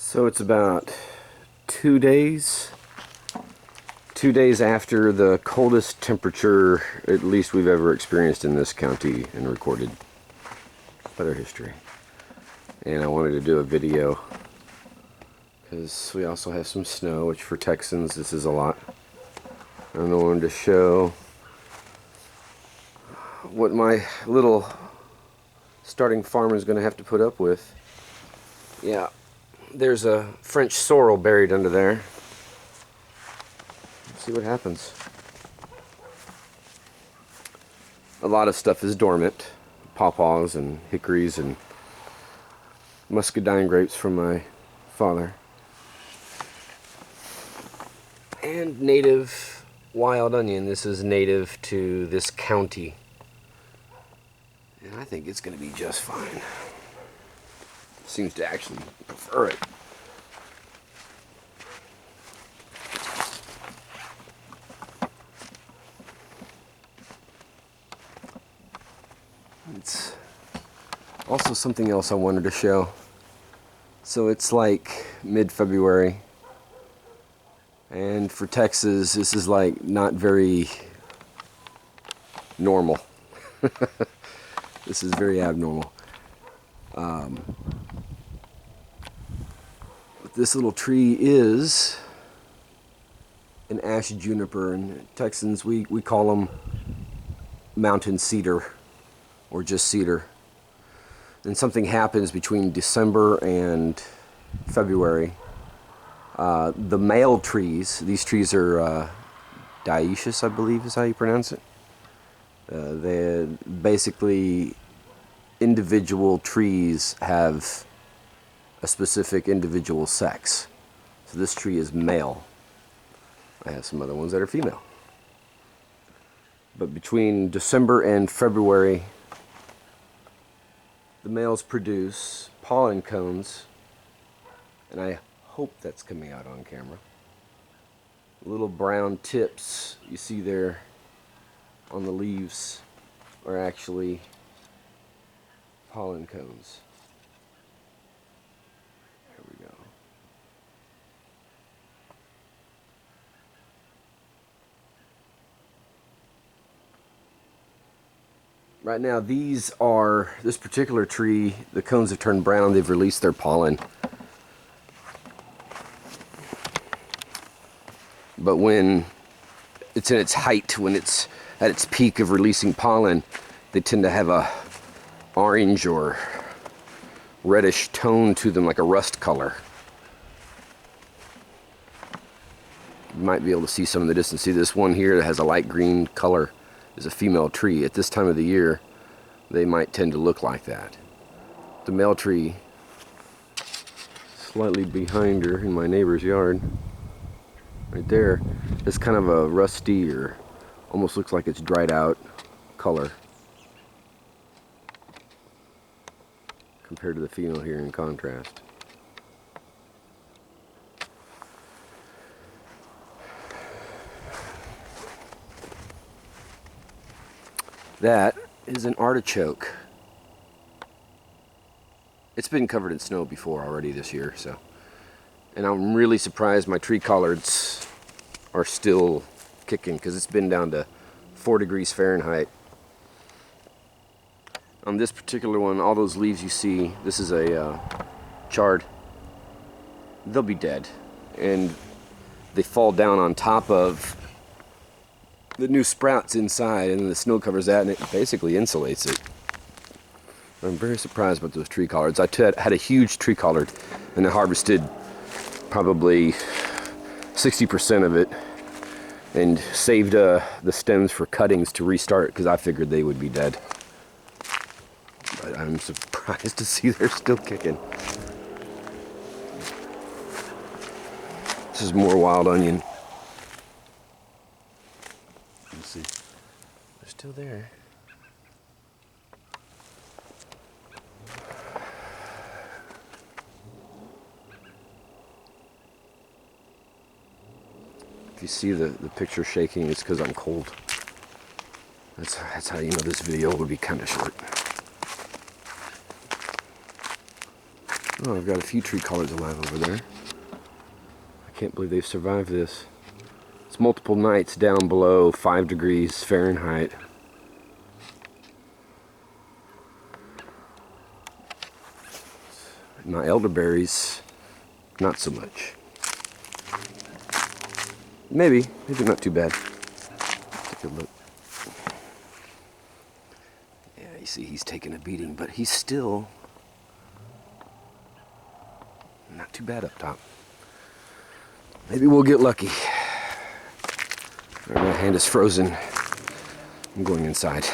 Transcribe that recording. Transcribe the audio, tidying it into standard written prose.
So it's about 2 days after the coldest temperature at least we've ever experienced in this county in recorded weather history. And I wanted to do a video because we also have some snow, which for Texans this is a lot. And I wanted to show what my little starting farm is going to have to put up with. Yeah, there's a French sorrel buried under there. Let's see what happens. A lot of stuff is dormant. Pawpaws and hickories and muscadine grapes from my father. And native wild onion. This is native to this county. And I think it's going to be just fine. Seems to actually prefer it. It's also something else I wanted to show. So it's like mid-February, and for Texas this is like not very normal. This is very abnormal. This little tree is an Ashe Juniper, and Texans we call them mountain cedar or just cedar. And something happens between December and February. The male trees, these trees are dioecious, I believe is how you pronounce it. They're basically individual trees have a specific individual sex. So this tree is male. I have some other ones that are female. But between December and February, the males produce pollen cones, and I hope that's coming out on camera. Little brown tips you see there on the leaves are actually pollen cones. There we go. Right now this particular tree, the cones have turned brown, they've released their pollen. But when it's in its height, when it's at its peak of releasing pollen, they tend to have a orange or reddish tone to them, like a rust color. You might be able to see some in the distance. See this one here that has a light green color is a female tree. At this time of the year, they might tend to look like that. The male tree, slightly behind her in my neighbor's yard, right there, is kind of a rusty or almost looks like it's dried out color compared to the female here in contrast. That is an artichoke. It's been covered in snow before already this year, so. And I'm really surprised my tree collards are still kicking, because it's been down to 4 degrees Fahrenheit. On this particular one, all those leaves you see, this is a chard. They'll be dead. And they fall down on top of the new sprouts inside, and the snow covers that, and it basically insulates it. I'm very surprised about those tree collards. I had a huge tree collard, and I harvested probably 60% of it, and saved the stems for cuttings to restart, because I figured they would be dead. But I'm surprised to see they're still kicking. This is more wild onion. Let's see. They're still there. If you see the picture shaking, it's because I'm cold. That's how you know this video would be kind of short. Oh, I've got a few tree collards alive over there. I can't believe they've survived this. It's multiple nights down below 5 degrees Fahrenheit. My elderberries, not so much. Maybe not too bad. Take a look. Yeah, you see he's taking a beating, but he's still not too bad up top. Maybe we'll get lucky. My hand is frozen. I'm going inside.